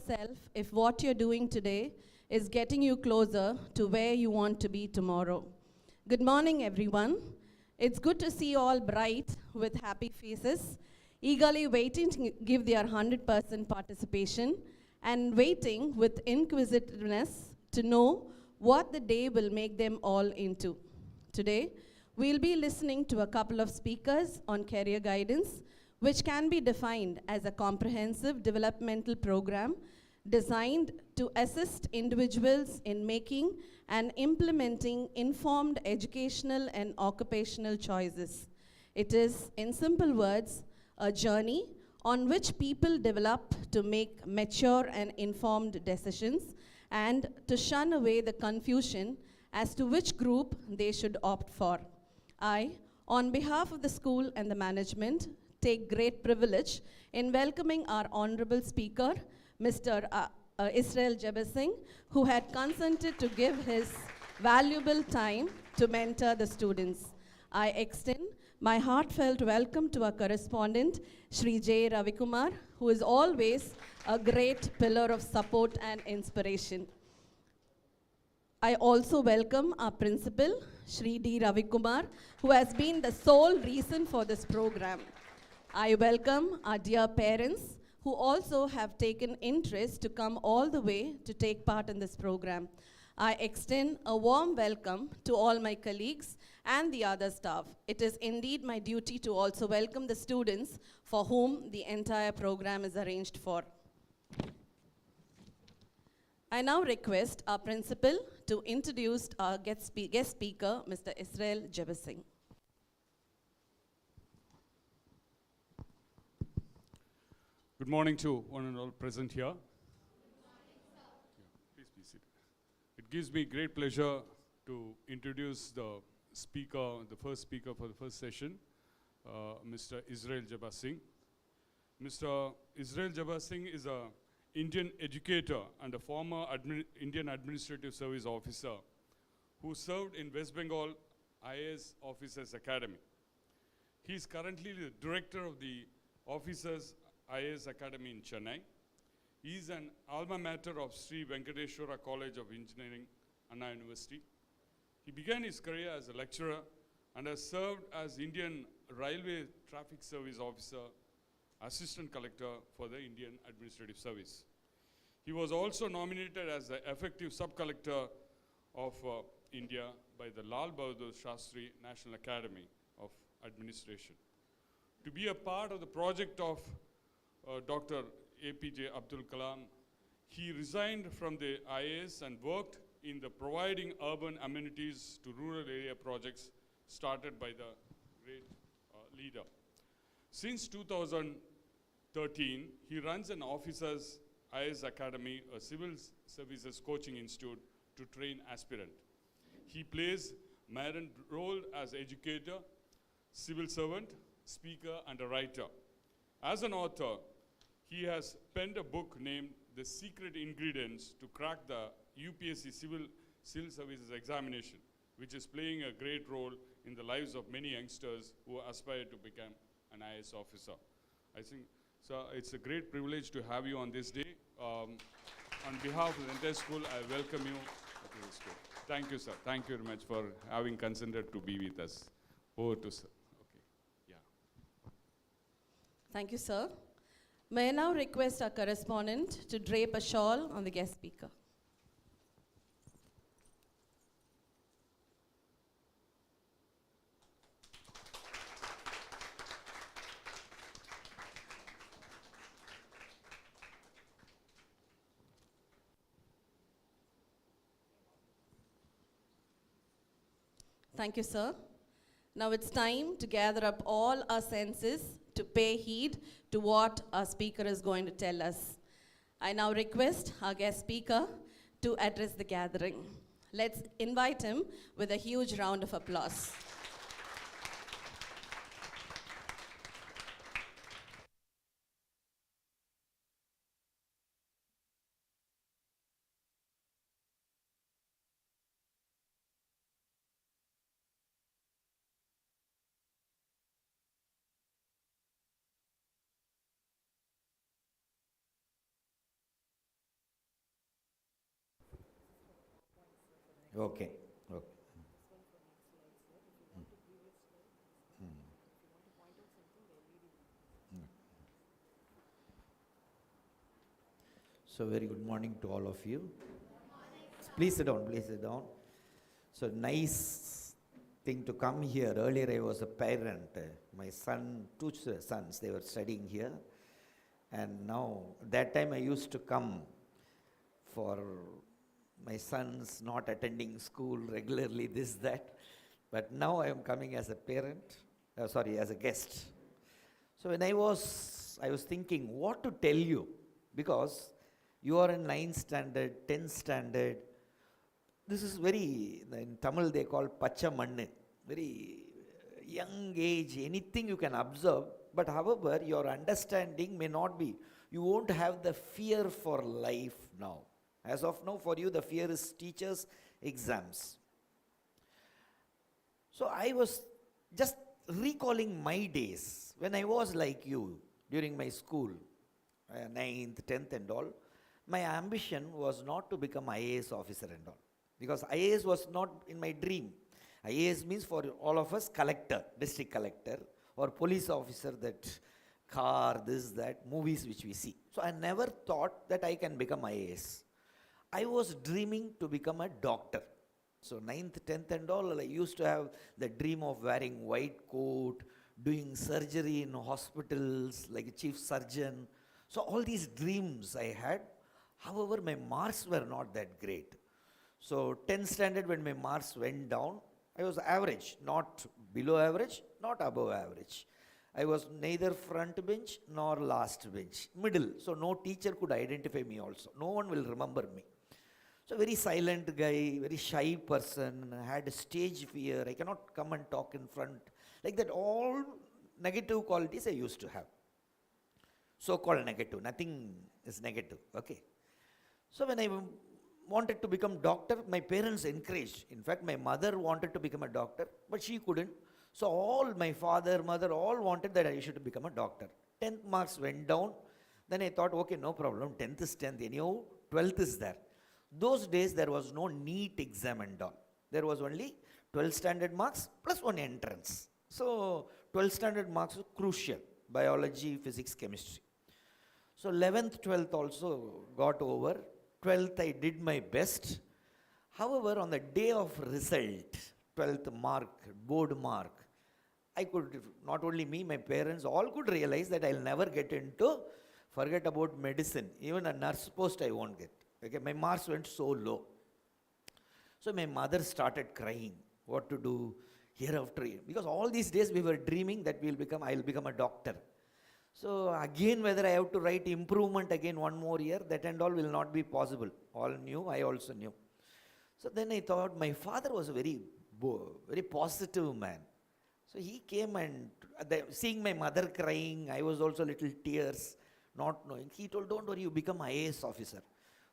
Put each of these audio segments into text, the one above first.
yourself if what you're doing today is getting you closer to where you want to be tomorrow. Good morning, everyone. It's good to see you all bright with happy faces, eagerly waiting to give their 100% participation and waiting with inquisitiveness to know what the day will make them all into. Today, we'll be listening to a couple of speakers on career guidance, which can be defined as a comprehensive developmental program designed to assist individuals in making and implementing informed educational and occupational choices. It is, in simple words, a journey on which people develop to make mature and informed decisions and to shun away the confusion as to which group they should opt for. I, on behalf of the school and the management, take great privilege in welcoming our honorable speaker, Mr. Israel Jabasing, who had consented to give his valuable time to mentor the students. I extend my heartfelt welcome to our correspondent, Shri J. Ravikumar, who is always a great pillar of support and inspiration. I also welcome our principal, Shri D. Ravikumar, who has been the sole reason for this program. I welcome our dear parents, who also have taken interest to come all the way to take part in this program. I extend a warm welcome to all my colleagues and the other staff. It is indeed my duty to also welcome the students for whom the entire program is arranged for. I now request our principal to introduce our guest speaker, Mr. Israel Jabasing. Good morning to one and all present here. Please be seated. It gives me great pleasure to introduce the speaker, the first speaker for the first session, Mr. Israel Jabasing. Mr. Israel Jabasing is an Indian educator and a former Indian Administrative Service officer who served in West Bengal IAS Officers Academy. He is currently the director of the Officers IAS Academy in Chennai. He is an alma mater of Sri Venkateshwara College of Engineering, Anna University. He began his career as a lecturer and has served as Indian Railway Traffic Service Officer, Assistant Collector for the Indian Administrative Service. He was also nominated as the effective sub-collector of India by the Lal Bahadur Shastri National Academy of Administration. To be a part of the project of Dr. APJ Abdul Kalam, he resigned from the IAS and worked in the providing urban amenities to rural area projects started by the great leader. Since 2013, he runs an officers IAS Academy, a civil services coaching institute to train aspirant. He plays major role as educator, civil servant, speaker, and a writer. As an author, he has penned a book named The Secret Ingredients to Crack the UPSC Civil Services Examination, which is playing a great role in the lives of many youngsters who aspire to become an IAS officer. I think, so it's a great privilege to have you on this day. On behalf of the entire school, I welcome you to the school. Thank you, sir. Thank you very much for having consented to be with us. Over to sir. Okay. Yeah. Thank you, sir. May I now request our correspondent to drape a shawl on the guest speaker. Thank you, sir. Now it's time to gather up all our senses to pay heed to what our speaker is going to tell us. I now request our guest speaker to address the gathering. Let's invite him with a huge round of applause. Okay. Okay. So very good morning to all of you. Please sit down. Please sit down. So nice thing to come here. Earlier I was a parent. My son, two sons, they were studying here. And now, that time I used to come for my sons not attending school regularly, this, that. But now I am coming as a parent, as a guest. So when I was thinking what to tell you, because you are in 9th standard, 10th standard. This is very, in Tamil they call pacha mannu, very young age, anything you can observe, but however your understanding may not be, you won't have the fear for life now. As of now for you the fear is teachers, exams. So I was just recalling my days when I was like you during my school, 9th, 10th and all. My ambition was not to become IAS officer and all, because IAS was not in my dream. IAS means for all of us collector, district collector, or police officer, that car, this, that, movies which we see. So I never thought that I can become IAS. I was dreaming to become a doctor. So 9th, 10th and all, I used to have the dream of wearing white coat, doing surgery in hospitals like a chief surgeon. So all these dreams I had. However, my marks were not that great. So 10th standard when my marks went down, I was average, not below average, not above average. I was neither front bench nor last bench, middle. So no teacher could identify me also. No one will remember me. So very silent guy, very shy person, had stage fear. I cannot come and talk in front. Like that, all negative qualities I used to have. So-called negative, nothing is negative, okay. So when I wanted to become doctor, my parents encouraged. In fact, my mother wanted to become a doctor, but she couldn't. So all my father, mother, all wanted that I should become a doctor. 10th marks went down. Then I thought, okay, no problem. 10th is 10th. Anyhow, 12th is there. Those days there was no NEET exam and all. There was only 12th standard marks plus one entrance. So 12th standard marks were crucial. Biology, physics, chemistry. So 11th, 12th also got over. 12th I did my best. However, on the day of result, 12th mark, board mark, I could, not only me, my parents all could realize that I'll never get into, forget about medicine, even a nurse post I won't get. Okay, my marks went so low. So my mother started crying, what to do year after year. Because all these days we were dreaming that I'll become a doctor. So again, whether I have to write improvement again one more year, that and all will not be possible. All knew, I also knew. So then I thought, my father was a very positive man. So he came and seeing my mother crying, I was also little tears, not knowing. He told, don't worry, you become IAS officer.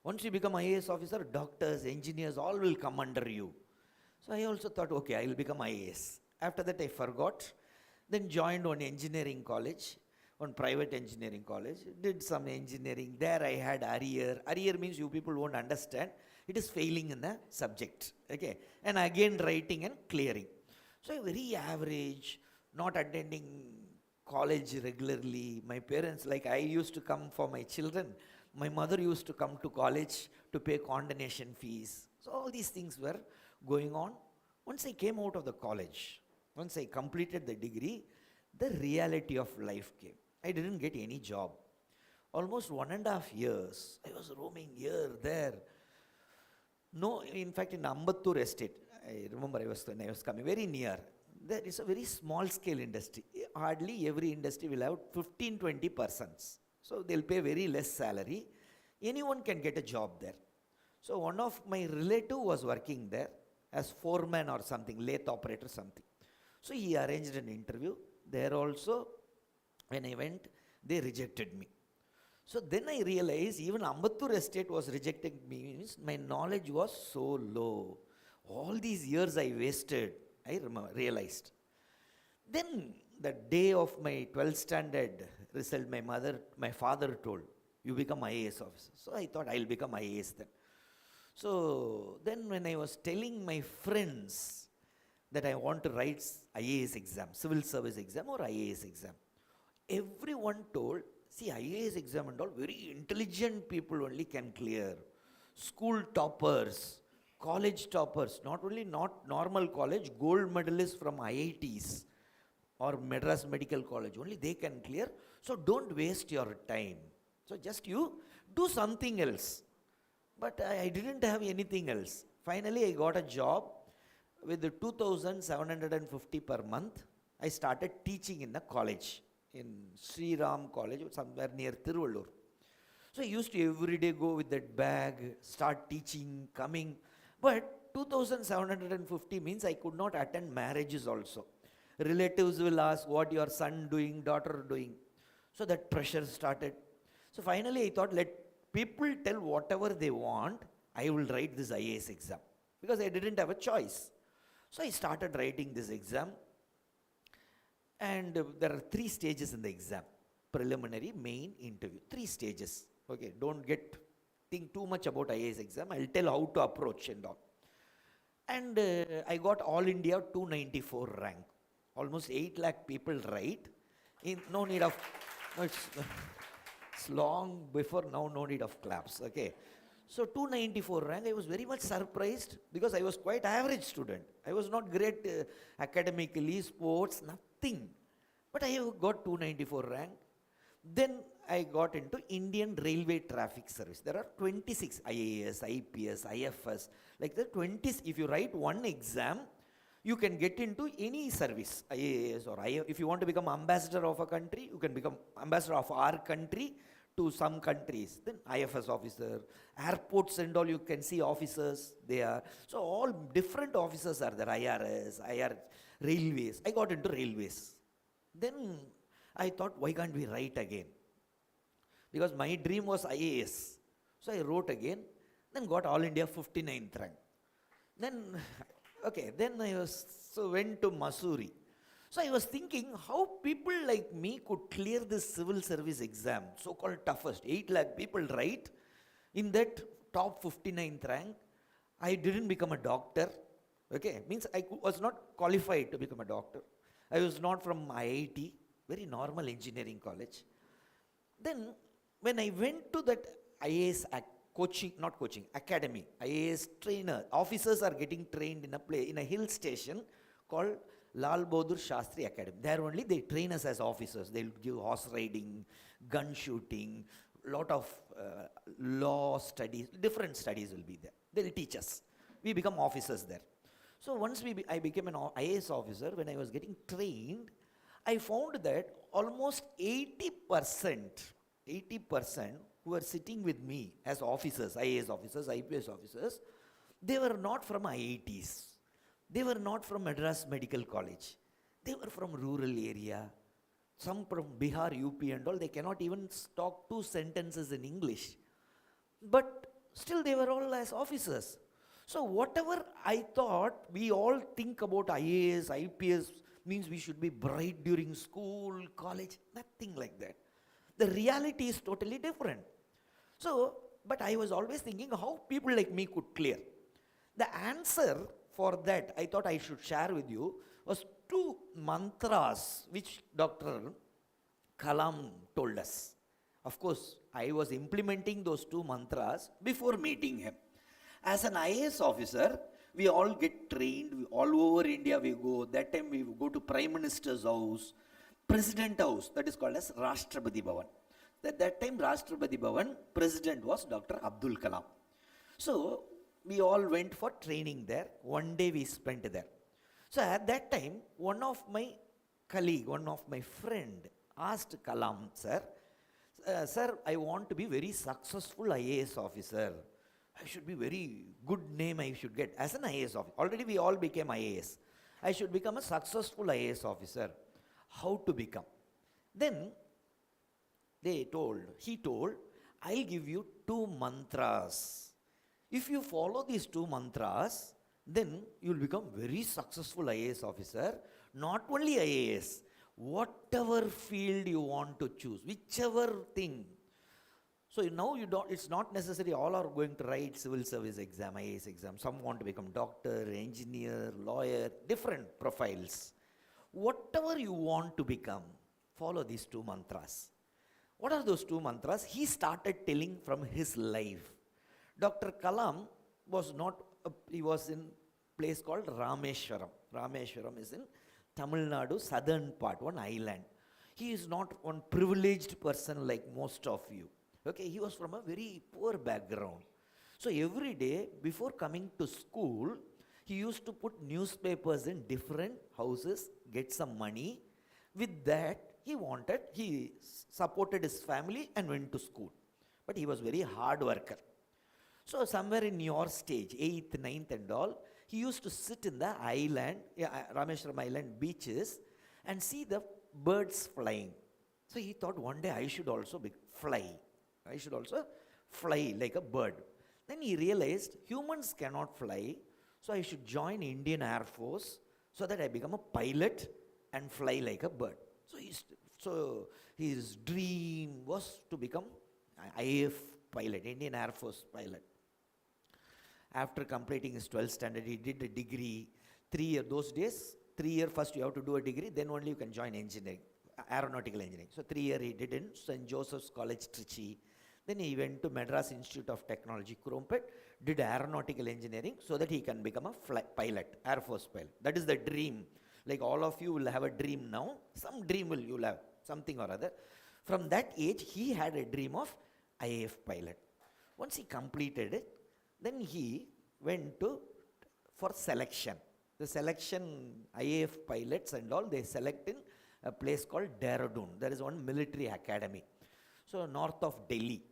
Once you become IAS officer, doctors, engineers, all will come under you. So I also thought, okay, I will become IAS. After that I forgot. Then joined one engineering college, one private engineering college, did some engineering. There I had arrear. Arrear means you people won't understand. It is failing in the subject. Okay. And again writing and clearing. So very average, not attending college regularly. My parents, like I used to come for my children. My mother used to come to college to pay condonation fees. So all these things were going on. Once I came out of the college, once I completed the degree, the reality of life came. I didn't get any job. Almost 1.5 years, I was roaming here, there. No, in fact, in Ambattur estate, I remember when I was coming, very near. There is a very small scale industry. Hardly every industry will have 15-20 persons. So they'll pay very less salary. Anyone can get a job there. So one of my relative was working there as foreman or something, lathe operator something. So he arranged an interview. There also, when I went, they rejected me. So then I realized even Ambattur estate was rejecting me, means my knowledge was so low. All these years I wasted, I realized. Then the day of my 12th standard result, my father told, you become IAS officer. So I thought I'll become IAS then. So then when I was telling my friends that I want to write IAS exam, civil service exam or IAS exam, everyone told, see, IAS exam and all, very intelligent people only can clear. School toppers, college toppers, not only not normal college, gold medalists from IITs or Madras Medical College, only they can clear. So don't waste your time. So just you do something else. But I didn't have anything else. Finally, I got a job with the 2,750 per month. I started teaching in the college, in Sri Ram College, somewhere near Tiruvallur. So I used to every day go with that bag, start teaching, coming. But 2,750 means I could not attend marriages also. Relatives will ask, what your son doing, daughter doing. So that pressure started. So finally I thought, let people tell whatever they want, I will write this IAS exam. Because I didn't have a choice. So I started writing this exam. And there are 3 stages in the exam. Preliminary, main, interview. 3 stages. Okay, don't think too much about IAS exam. I'll tell how to approach and all. And I got All India 294 rank. Almost 8 lakh people write. No need of, no, it's long before now, no need of claps. Okay. So 294 rank, I was very much surprised because I was quite average student. I was not great academically, sports, nothing. But I got 294 rank. Then I got into Indian Railway Traffic Service. There are 26 IAS, IPS, IFS. Like the 20s, if you write one exam, you can get into any service, IAS or IFS. If you want to become ambassador of a country, you can become ambassador of our country to some countries. Then IFS officer, airports and all, you can see officers there. So all different officers are there, IRS, railways. I got into railways. Then I thought, why can't we write again? Because my dream was IAS. So I wrote again, then got All India 59th rank. Then, okay, then went to Missouri. So I was thinking how people like me could clear this civil service exam, so-called toughest. 8 lakh people write. In that top 59th rank, I didn't become a doctor. Okay, means I was not qualified to become a doctor. I was not from IIT, very normal engineering college. Then when I went to that IAS academy, IAS trainer, officers are getting trained in a hill station called Lal Bahadur Shastri Academy. There only they train us as officers. They'll give horse riding, gun shooting, lot of law studies, different studies will be there. They'll teach us. We become officers there. So once I became an IAS officer, when I was getting trained, I found that almost 80% who were sitting with me as officers, IAS officers, IPS officers, they were not from IITs. They were not from Madras Medical College. They were from rural area. Some from Bihar, UP and all. They cannot even talk 2 sentences in English. But still they were all as officers. So whatever I thought, we all think about IAS, IPS, means we should be bright during school, college, nothing like that. The reality is totally different. So, but I was always thinking how people like me could clear. The answer for that, I thought I should share with you, was 2 mantras which Dr. Kalam told us. Of course, I was implementing those 2 mantras before meeting him. As an IAS officer, we all get trained, all over India we go. That time we go to Prime Minister's house, President house, that is called as Rashtrapati Bhavan. At that time, Rashtrapati Bhavan, President was Dr. Abdul Kalam. So, we all went for training there. One day we spent there. So, at that time, one of my colleague, one of my friend asked Kalam, sir, sir, I want to be very successful IAS officer. I should be very good name I should get as an IAS officer. Already we all became IAS. I should become a successful IAS officer. How to become? Then he told, I'll give you 2 mantras. If you follow these 2 mantras, then you'll become very successful IAS officer. Not only IAS, whatever field you want to choose, whichever thing. So now you don't, it's not necessary all are going to write civil service exam, IAS exam. Some want to become doctor, engineer, lawyer, different profiles. Whatever you want to become, follow these two mantras. What are those two mantras? He started telling from his life. Dr. Kalam was not, he was in place called Rameshwaram. Rameshwaram is in Tamil Nadu, southern part, one island. He is not one privileged person like most of you. Okay, he was from a very poor background. So every day before coming to school, he used to put newspapers in different houses, get some money. With that, he supported his family and went to school. But he was very hard worker. So somewhere in your stage, 8th, 9th and all, he used to sit in the island, Rameshwaram Island beaches, and see the birds flying. So he thought one day I should also fly. I should also fly like a bird. Then he realized humans cannot fly, so I should join Indian Air Force so that I become a pilot and fly like a bird. So his dream was to become IAF pilot, Indian Air Force pilot. After completing his 12th standard, he did a degree. 3 years, those days, 3 years first you have to do a degree, then only you can join engineering, aeronautical engineering. So 3 years he did in St. Joseph's College, Trichy. Then he went to Madras Institute of Technology, Krompet, did aeronautical engineering so that he can become a pilot, Air Force pilot. That is the dream. Like all of you will have a dream now. Some dream you'll have, something or other. From that age, he had a dream of IAF pilot. Once he completed it, then he went for selection. The selection, IAF pilots and all, they select in a place called Dehradun. There is one military academy. So north of Delhi,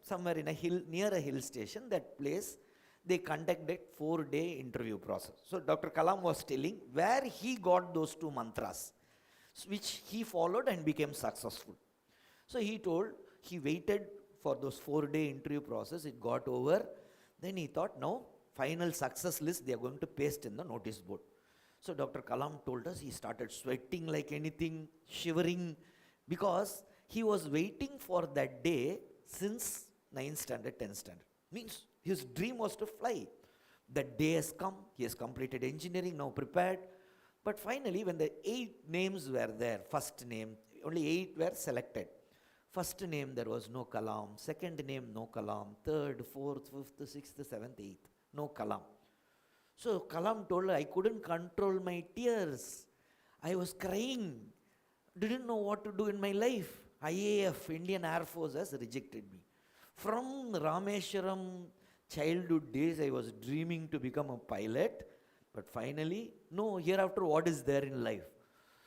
somewhere in a hill, near a hill station, that place, they conducted 4-day interview process. So Dr. Kalam was telling where he got those two mantras, which he followed and became successful. So he told, he waited for those 4-day interview process, it got over. Then he thought, no, final success list they are going to paste in the notice board. So Dr. Kalam told us he started sweating like anything, shivering, because he was waiting for that day since 9th standard, 10th standard. Means his dream was to fly. That day has come, he has completed engineering, now prepared. But finally, when the 8 names were there, first name, only 8 were selected. First name, there was no Kalam. Second name, no Kalam. Third, fourth, fifth, sixth, 7th, 8th, no Kalam. So Kalam told her, I couldn't control my tears. I was crying. Didn't know what to do in my life. IAF, Indian Air Force, has rejected me. From Rameshwaram childhood days, I was dreaming to become a pilot. But finally, no, hereafter what is there in life?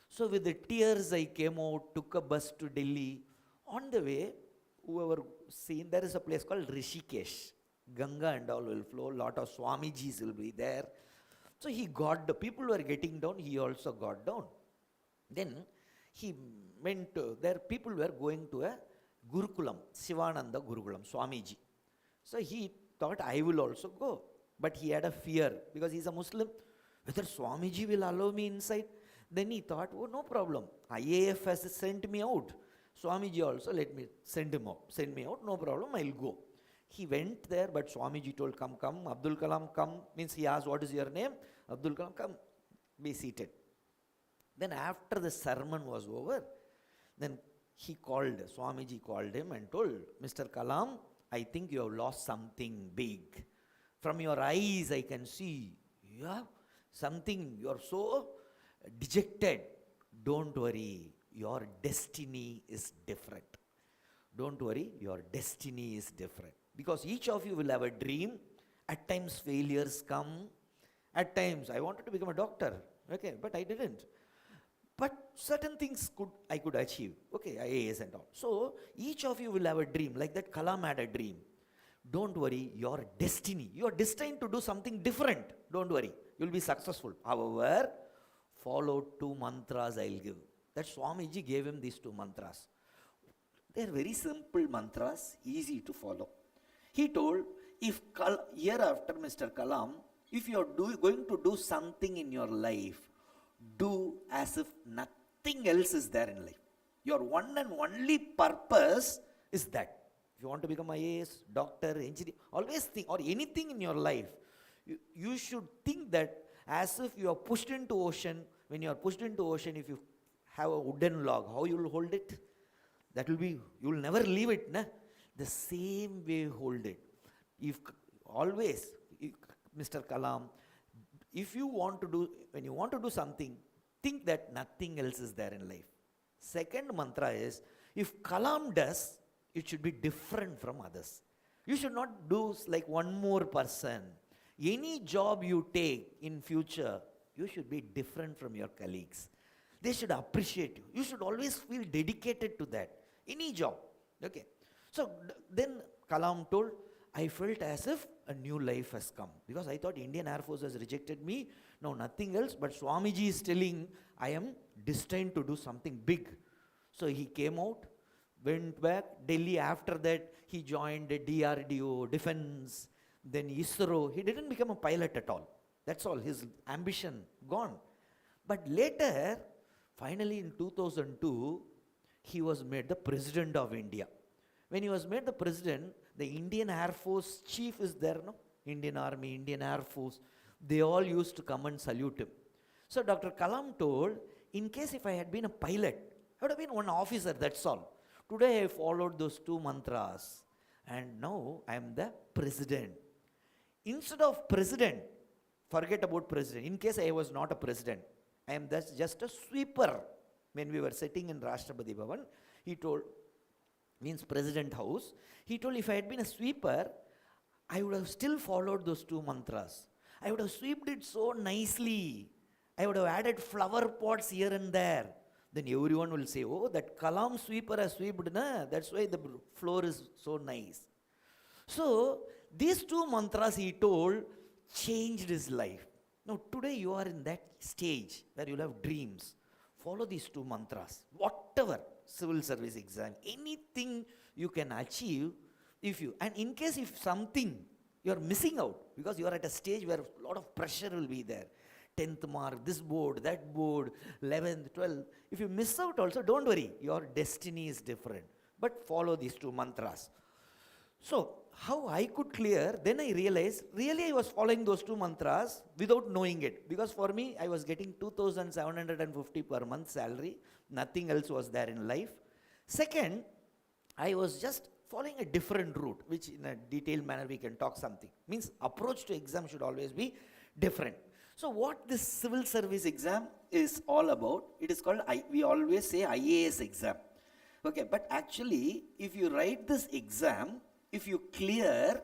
So with the tears, I came out, took a bus to Delhi. On the way, whoever seen, there is a place called Rishikesh. Ganga and all will flow, lot of Swamijis will be there. So he got, the people were getting down, he also got down. Then he went to, there people were going to a Gurukulam, Sivananda Gurukulam, Swamiji. So he thought, I will also go. But he had a fear, because he's a Muslim, whether Swamiji will allow me inside. Then he thought, oh, no problem, IAF has sent me out. Swamiji also, let me send him out. Send me out, no problem, I'll go. He went there, but Swamiji told, come, Abdul Kalam, come. Means he asked, what is your name? Abdul Kalam, come, be seated. Then after the sermon was over, then he called, Swamiji called him and told, Mr. Kalam, I think you have lost something big. From your eyes I can see, you have something, you are so dejected. Don't worry, your destiny is different. Don't worry, your destiny is different. Because each of you will have a dream. At times failures come. At times, I wanted to become a doctor, okay, but I didn't. But certain things I could achieve, okay, IAS and all. So, each of you will have a dream, like that Kalam had a dream. Don't worry, your destiny, you are destined to do something different. Don't worry, you will be successful. However, follow 2 mantras I'll give. That Swamiji gave him these 2 mantras. They are very simple mantras, easy to follow. He told, if hereafter, Mr. Kalam, if you are going to do something in your life, do as if nothing else is there in life. Your one and only purpose is that. If you want to become IAS, doctor, engineer, always think, or anything in your life, you should think that as if you are pushed into ocean. When you are pushed into ocean, if you have a wooden log, how you will hold it? That will be, you will never leave it, na? The same way hold it. If always, Mr. Kalam, if you want to do, when you want to do something, think that nothing else is there in life. Second mantra is, if Kalam does, it should be different from others. You should not do like one more person. Any job you take in future, you should be different from your colleagues. They should appreciate you. You should always feel dedicated to that. Any job. Okay. So then Kalam told, I felt as if a new life has come. Because I thought Indian Air Force has rejected me. No, nothing else. But Swamiji is telling, I am destined to do something big. So he came out, went back. Delhi, after that, he joined the DRDO, Defense, then ISRO. He didn't become a pilot at all. That's all. His ambition gone. But later, finally in 2002, he was made the President of India. When he was made the President, the Indian Air Force chief is there, no? Indian Army, Indian Air Force. They all used to come and salute him. So Dr. Kalam told, in case if I had been a pilot, I would have been one officer, that's all. Today I followed those two mantras. And now I am the President. Instead of President, forget about President. In case I was not a President, I am just a sweeper. When we were sitting in Rashtrapati Bhavan, he told, means President House, he told if I had been a sweeper, I would have still followed those two mantras. I would have swept it so nicely. I would have added flower pots here and there. Then everyone will say, oh, that Kalam sweeper has swept, na? That's why the floor is so nice. So, these two mantras he told changed his life. Now, today you are in that stage where you'll have dreams. Follow these two mantras. Whatever, civil service exam, anything you can achieve, if you, and in case if something you are missing out, because you are at a stage where a lot of pressure will be there. 10th mark, this board, that board, 11th, 12th. If you miss out also, don't worry. Your destiny is different. But follow these two mantras. So, how I could clear, then I realized, really I was following those two mantras without knowing it. Because for me, I was getting 2,750 per month salary. Nothing else was there in life. Second, I was just following a different route, which in a detailed manner we can talk something. Means approach to exam should always be different. So what this civil service exam is all about, it is called, we always say IAS exam. Okay, but actually, if you write this exam, if you clear,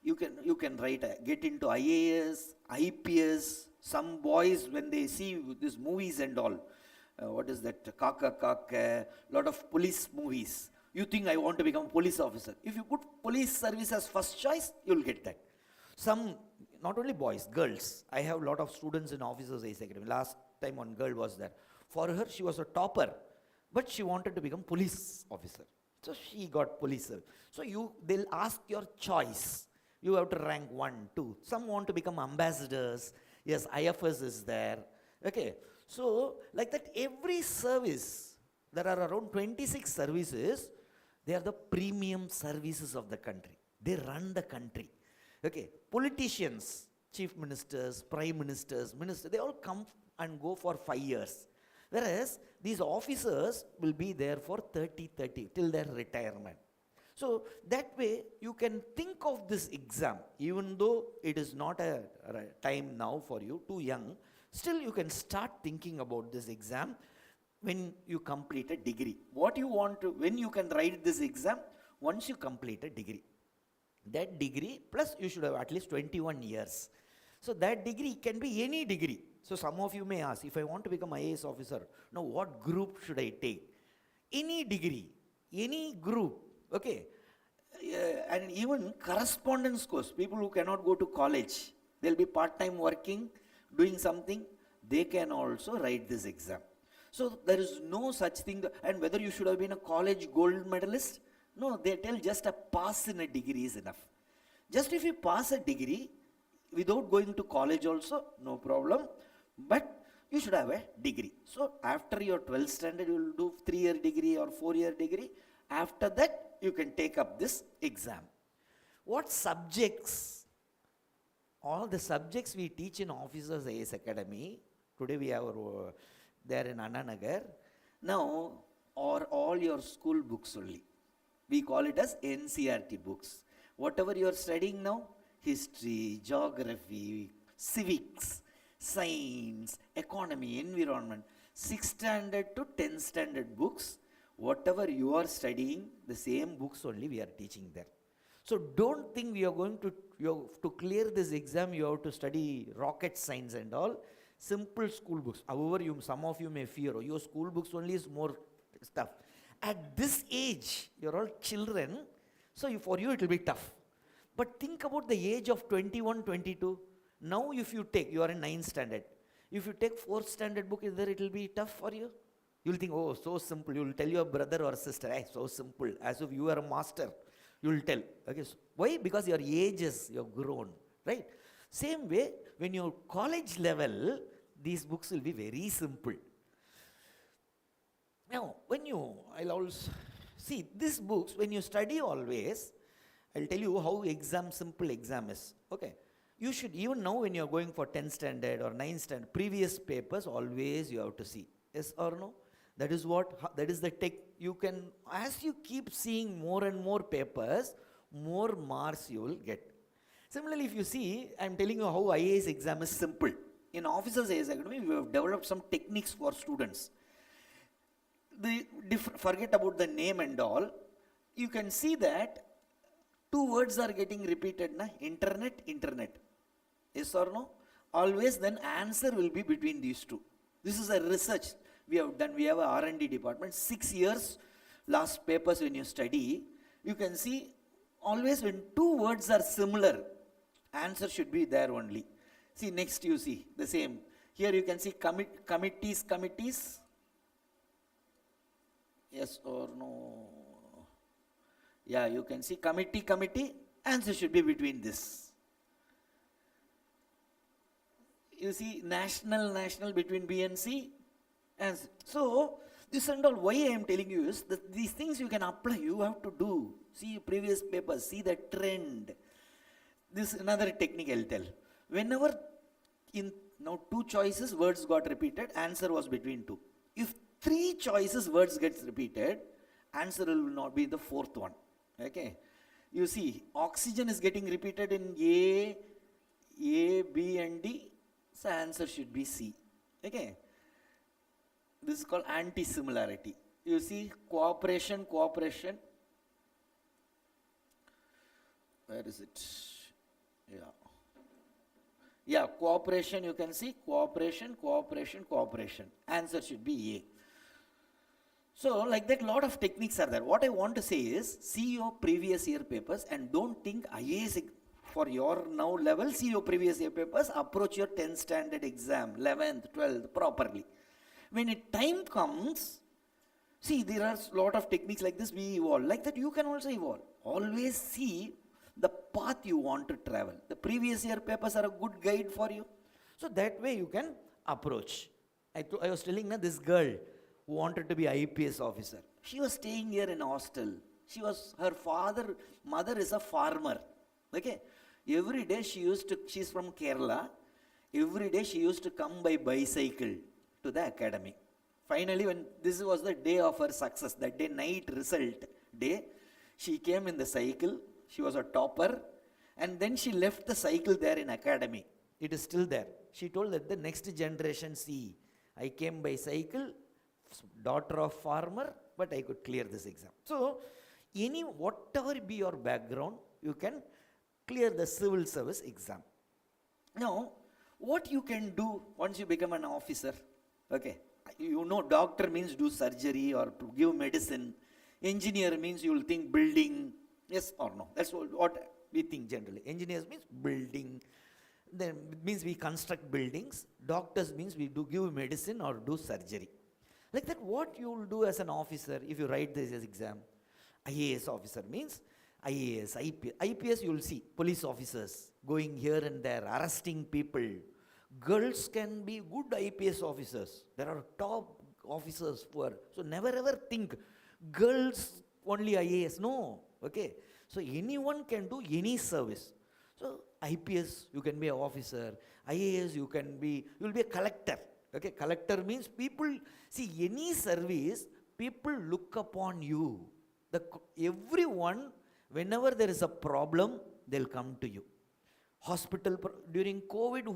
you can write, get into IAS, IPS. Some boys, when they see these movies and all, what is that, Kaka Kaka, lot of police movies. You think I want to become a police officer. If you put police service as first choice, you'll get that. Some, not only boys, girls. I have a lot of students in Officers Ace Academy. Last time one girl was there. For her, she was a topper, but she wanted to become police officer. So she got police service. So they'll ask your choice. You have to rank 1, 2. Some want to become ambassadors. Yes, IFS is there. Okay. So like that, every service, there are around 26 services. They are the premium services of the country. They run the country. Okay, politicians, chief ministers, prime ministers, ministers, they all come and go for 5 years. Whereas these officers will be there for 30 till their retirement. So that way you can think of this exam, even though it is not a time now for you, too young, still you can start thinking about this exam when you complete a degree. What you want to, when you can write this exam, once you complete a degree. That degree, plus you should have at least 21 years. So that degree can be any degree. So some of you may ask, if I want to become IAS officer, now what group should I take? Any degree, any group, okay. And even correspondence course, people who cannot go to college, they'll be part-time working, doing something, they can also write this exam. So there is no such thing, and whether you should have been a college gold medalist, no, they tell just a pass in a degree is enough. Just if you pass a degree, without going to college also, no problem, but you should have a degree. So after your 12th standard, you will do 3-year degree or 4-year degree. After that, you can take up this exam. What subjects? All the subjects we teach in Officers IAS Academy, today we have there in Nagar, now are all your school books only. We call it as NCRT books. Whatever you are studying now, history, geography, civics, science, economy, environment, 6th standard to 10th standard books, whatever you are studying, the same books only we are teaching there. So don't think we are going to, you have to clear this exam, you have to study rocket science and all. Simple school books. However, some of you may fear, your school books only is more stuff. At this age, you're all children, so for you it will be tough. But think about the age of 21, 22. Now if you take, you are in 9th standard. If you take 4th standard book, either it will be tough for you. You will think, oh, so simple. You will tell your brother or sister, hey, so simple. As if you are a master. You will tell. Okay, so why? Because your ages, you have grown. Right? Same way, when you're college level, these books will be very simple. Now, I'll also see these books, when you study always, I'll tell you how simple exam is. Okay. You should, even now when you're going for 10th standard or 9th standard, previous papers always you have to see. Yes or no? That is the tech. You can, as you keep seeing more and more papers, more marks you will get. Similarly, if you see, I'm telling you how IAS exam is simple. In Officers IAS Academy, we have developed some techniques for students. Forget about the name and all. You can see that 2 words are getting repeated, na? Internet. Yes or no? Always then answer will be between these two. This is a research we have done. We have a R&D department. 6 years, last papers when you study, you can see always when 2 words are similar, answer should be there only. See, next you see the same. Here you can see committees. Yes or no? Yeah, you can see committee, answer should be between this. You see national between B and C. And so, this and all, why I am telling you is that these things you can apply, you have to do. See previous papers, see the trend. This another technique I'll tell. Whenever in now 2 choices words got repeated, answer was between 2. If 3 choices words gets repeated, answer will not be the 4th one. Okay. You see, oxygen is getting repeated in A, B and D. So answer should be C. Okay. This is called anti-similarity. You see, cooperation. Where is it? Yeah, cooperation, you can see cooperation. Answer should be A. So like that, lot of techniques are there. What I want to say is, see your previous year papers and don't think IAS for your now level, see your previous year papers, approach your 10th standard exam, 11th, 12th properly. When a time comes, see there are a lot of techniques like this, we evolve. Like that you can also evolve. Always see the path you want to travel. The previous year papers are a good guide for you. So that way you can approach. I was telling this girl who wanted to be IPS officer. She was staying here in hostel. Her mother is a farmer. Okay. Every day she's from Kerala. Every day she used to come by bicycle to the academy. Finally, when this was the day of her success, that day night result day, she came in the cycle. She was a topper. And then she left the cycle there in academy. It is still there. She told that the next generation, see, I came by cycle, daughter of farmer, but I could clear this exam. So, whatever be your background, you can clear the civil service exam. Now, what you can do once you become an officer? Okay, you know doctor means do surgery or to give medicine. Engineer means you will think building. Yes or no? That's what we think generally. Engineers means building. Then it means we construct buildings. Doctors means we do give medicine or do surgery. Like that, what you will do as an officer if you write this exam? IAS officer means IAS, IPS you will see, police officers going here and there, arresting people. Girls can be good IPS officers. There are top officers who are, so never ever think girls only IAS. No. Okay. So anyone can do any service. So IPS, you can be an officer. IAS, you will be a collector. Okay. Collector means people, see any service, people look upon you. Everyone, whenever there is a problem, they'll come to you. During COVID,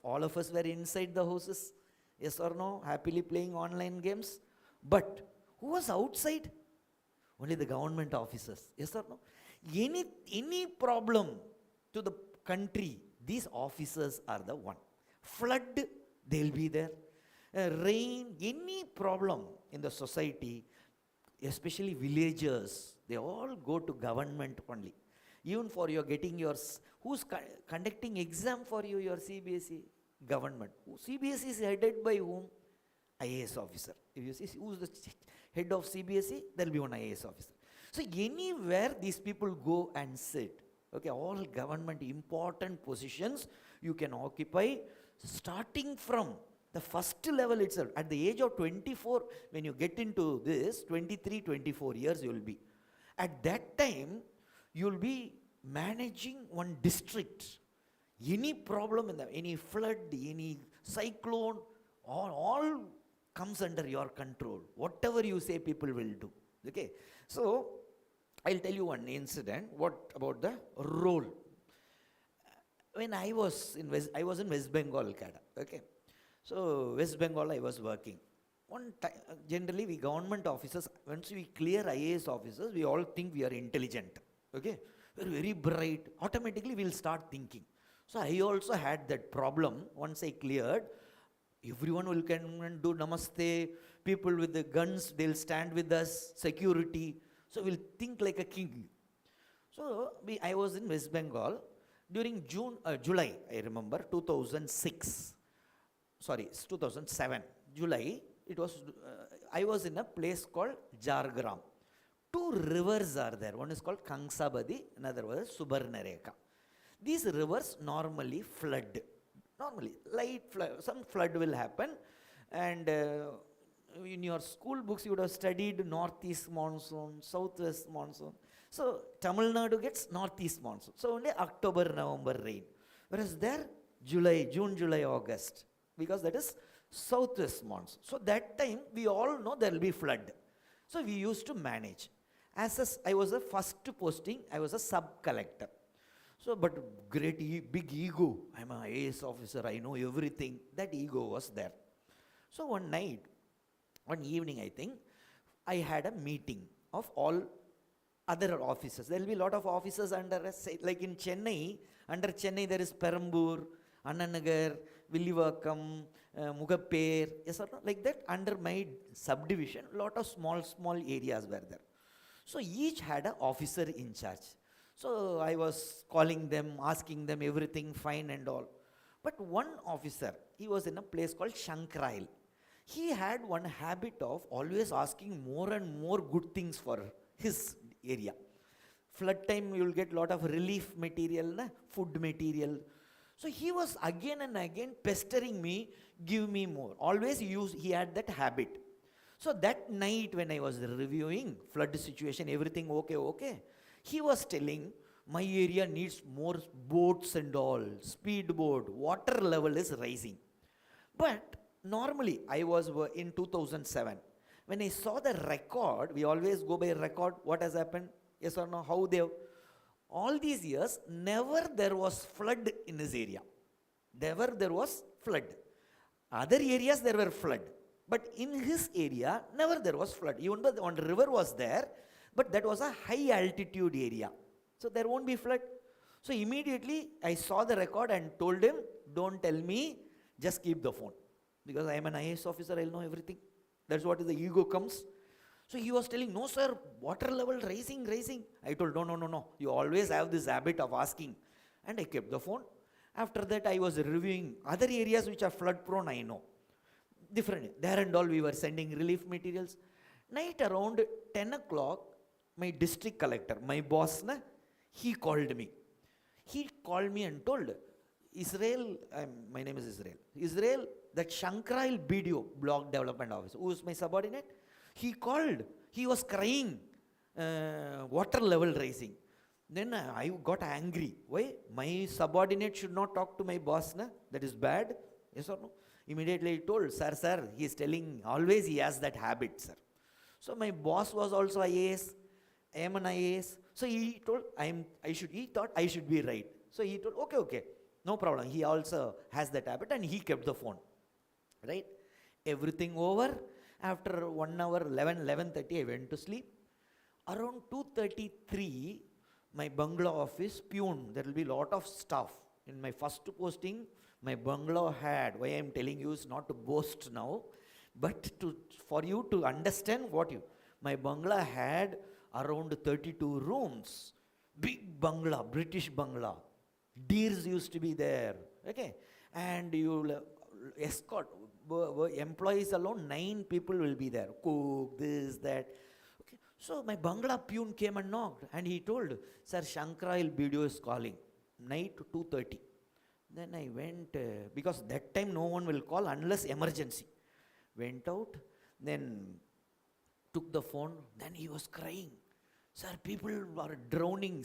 all of us were inside the houses. Yes or no? Happily playing online games. But who was outside? Only the government officers. Yes or no? Any problem to the country, these officers are the one. Flood, they'll be there. Rain, any problem in the society, especially villagers, they all go to government only. Even for your getting who's conducting exam for you, your CBSE? Government. CBSE is headed by whom? IAS officer. If you see who's the head of CBSE, there will be one IAS officer. So anywhere these people go and sit, okay, all government important positions you can occupy, starting from the first level itself. At the age of 24, when you get into this, 23, 24 years you will be. At that time, you will be managing one district. Any problem, any flood, any cyclone, all comes under your control. Whatever you say, people will do. Okay. So, I'll tell you one incident. What about the role? When I was in West Bengal, Kada. Okay. So, West Bengal, I was working. One time, generally, we government officers, once we clear IAS officers, we all think we are intelligent. Okay. We're very bright. Automatically, we'll start thinking. So I also had that problem. Once I cleared, everyone will come and do namaste. People with the guns, they'll stand with us. Security. So we'll think like a king. So I was in West Bengal during July, I remember, 2006. Sorry, it's 2007. July, I was in a place called Jargram. 2 rivers are there. One is called Kangsabadi, another was Subarnareka. These rivers normally flood. Normally, light flood, some flood will happen. And in your school books, you would have studied northeast monsoon, southwest monsoon. So, Tamil Nadu gets northeast monsoon. So, only October, November rain. Whereas there, June, July, August. Because that is southwest monsoon. So, that time, we all know there will be flood. So, we used to manage. I was a first posting, I was a sub-collector. So, but big ego. I'm an IAS officer, I know everything. That ego was there. So, one evening, I think, I had a meeting of all other officers. There will be a lot of officers under us. Like in Chennai, under Chennai there is Perambur, Nagar, Villivakam, Mugappere, yes or no? Like that, under my subdivision, a lot of small areas were there. So, each had an officer in charge. So, I was calling them, asking them everything fine and all. But one officer, he was in a place called Shankrail. He had one habit of always asking more and more good things for his area. Flood time, you will get lot of relief material, food material. So, he was again and again pestering me, give me more. Always he had that habit. So, that night when I was reviewing flood situation, everything okay. He was telling, my area needs more boats and all, speedboat, water level is rising. But normally, I was in 2007. When I saw the record, we always go by record, what has happened, yes or no, all these years, never there was flood in his area. Never there was flood. Other areas there were flood. But in his area, never there was flood. Even though one river was there, but that was a high altitude area. So there won't be flood. So immediately I saw the record and told him, don't tell me, just keep the phone. Because I am an IAS officer, I'll know everything. That's what the ego comes. So he was telling, no sir, water level rising. I told, no. You always have this habit of asking. And I kept the phone. After that I was reviewing other areas which are flood prone, I know. Different. There and all we were sending relief materials. Night around 10 o'clock, my district collector, my boss, he called me. He called me and told, Israel, my name is Israel. Israel, that Shankrail BDO, Block Development Officer, who is my subordinate, he called. He was crying. water level rising. Then I got angry. Why? My subordinate should not talk to my boss, na? That is bad. Yes or no? Immediately I told, sir, he is telling, always he has that habit, sir. So my boss was also IAS. I am an IAS. So he told, he thought I should be right. So he told, okay, no problem. He also has that habit and he kept the phone. Right? Everything over. After 1 hour, 11:30, I went to sleep. Around 2:33, my bungalow office, Pune, there will be a lot of staff. In my first posting, my bungalow had, why I am telling you is not to boast now, but for you to understand my bungalow had around 32 rooms. Big bungalow, British bungalow. Deers used to be there. Okay. And you escort, employees alone, 9 people will be there. Cook, this, that. Okay. So my bungalow Pune came and knocked and he told, sir, Shankarail BDO is calling. Night 2:30. Then I went, because that time no one will call unless emergency. Went out, then took the phone, then he was crying. Sir, people are drowning,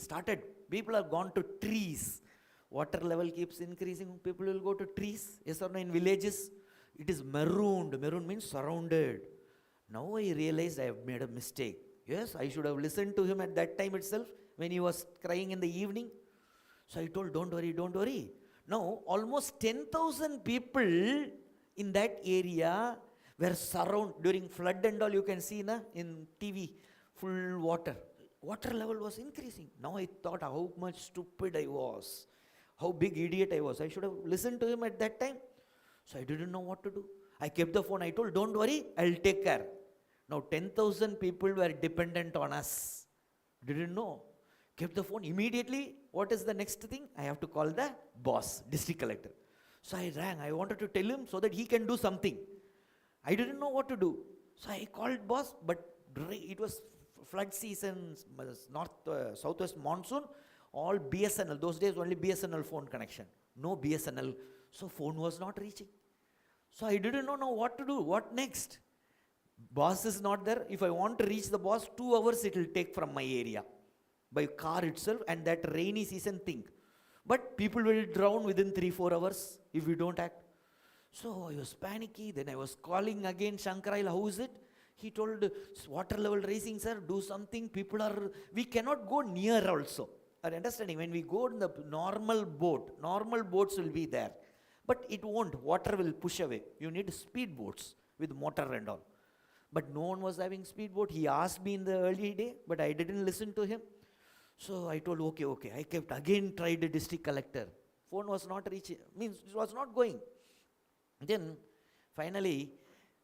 people are gone to trees. Water level keeps increasing, people will go to trees. Yes or no, in villages, it is marooned. Maroon means surrounded. Now I realized I have made a mistake. Yes, I should have listened to him at that time itself when he was crying in the evening. So I told, don't worry. Now, almost 10,000 people in that area were surrounded. During flood and all, you can see in TV, full water. Water level was increasing. Now I thought how much stupid I was. How big idiot I was. I should have listened to him at that time. So I didn't know what to do. I kept the phone. I told, don't worry, I'll take care. Now 10,000 people were dependent on us. Didn't know. Kept the phone. Immediately, what is the next thing? I have to call the boss, district collector. So I rang. I wanted to tell him so that he can do something. I didn't know what to do. So I called boss, but it was flood season, southwest monsoon, all BSNL. Those days only BSNL phone connection. No BSNL. So phone was not reaching. So I didn't know what to do. What next? Boss is not there. If I want to reach the boss, 2 hours it will take from my area. By car itself, and that rainy season thing. But people will drown within 3-4 hours if we don't act. So I was panicky. Then I was calling again, Shankarail, how is it? He told, water level rising, sir, do something. We cannot go near also. Are you understanding? When we go in the normal boats will be there. But it won't. Water will push away. You need speed boats with motor and all. But no one was having speed boat. He asked me in the early day, but I didn't listen to him. So I told, okay. I tried the district collector. Phone was not reaching, means it was not going. Then, finally,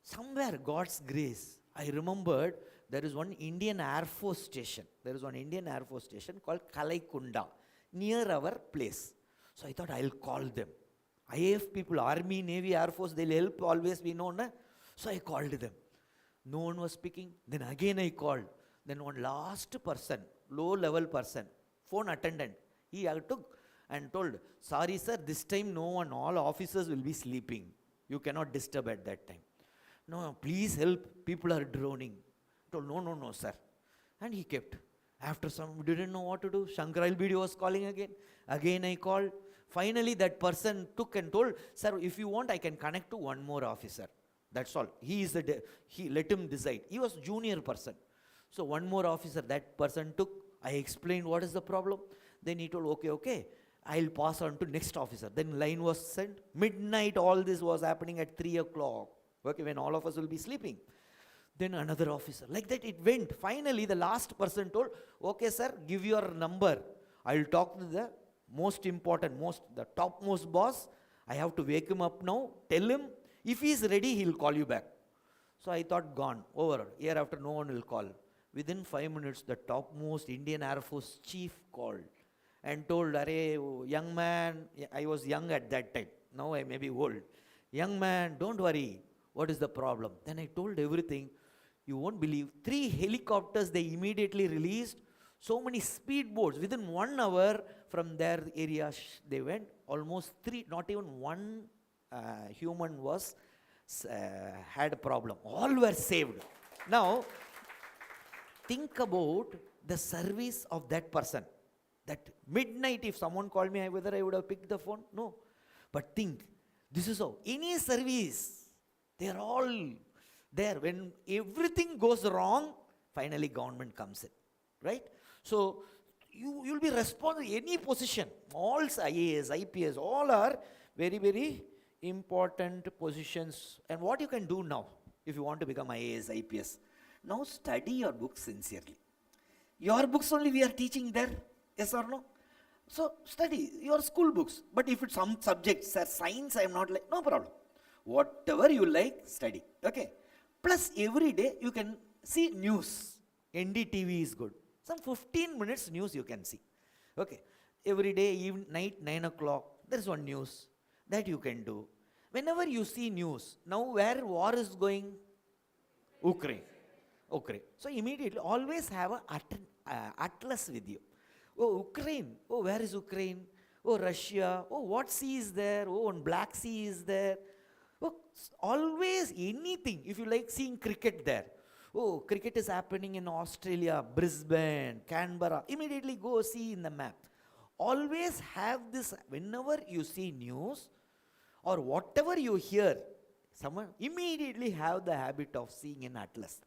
somewhere, God's grace, I remembered there is one Indian Air Force station. There is one Indian Air Force station called Kalaikunda, near our place. So I thought I'll call them. IAF people, Army, Navy, Air Force, they'll help always, we know, na? So I called them. No one was speaking. Then again I called. Then one last person, low-level person, phone attendant, he took and told, sorry sir, this time no one, all officers will be sleeping. You cannot disturb at that time. No, please help, people are drowning. I told, no, sir. And he kept. After some, didn't know what to do. Shankarail BDO was calling again. Again I called. Finally that person took and told, sir, if you want, I can connect to one more officer. That's all. He let him decide. He was junior person. So one more officer, that person took. I explained what is the problem. Then he told, okay, I'll pass on to next officer. Then line was sent. Midnight, all this was happening at 3 o'clock. Okay, when all of us will be sleeping. Then another officer. Like that it went. Finally, the last person told, okay, sir, give your number. I'll talk to the most important, the topmost boss. I have to wake him up now. Tell him, if he is ready, he'll call you back. So I thought, gone, over. Year after, no one will call. Within 5 minutes, the topmost Indian Air Force chief called and told, Arey, young man, I was young at that time. Now I may be old. Young man, don't worry. What is the problem? Then I told everything. You won't believe. 3 helicopters they immediately released. So many speedboats. Within 1 hour from their area, they went. Almost 3, not even one human had a problem. All were saved. Now, think about the service of that person. That midnight, if someone called me, whether I would have picked the phone? No. But think, this is how. Any service, they are all there. When everything goes wrong, finally government comes in. Right? So, you'll be responsible, any position. All IAS, IPS, all are very, very important positions. And what you can do now, if you want to become IAS, IPS, now study your books sincerely. Your books only we are teaching there, yes or no? So study your school books. But if it's some subjects, science, I am not like, no problem. Whatever you like, study. Okay. Plus every day you can see news. NDTV is good. Some 15 minutes news you can see. Okay. Every day, even night, 9 o'clock, there is one news that you can do. Whenever you see news, now where war is going? Ukraine. Ukraine. So immediately, always have a atlas with you. Oh, Ukraine. Oh, where is Ukraine? Oh, Russia. Oh, what sea is there? Oh, and Black Sea is there. Oh, always anything. If you like seeing cricket there. Oh, cricket is happening in Australia, Brisbane, Canberra. Immediately go see in the map. Always have this, whenever you see news or whatever you hear, someone immediately have the habit of seeing in atlas.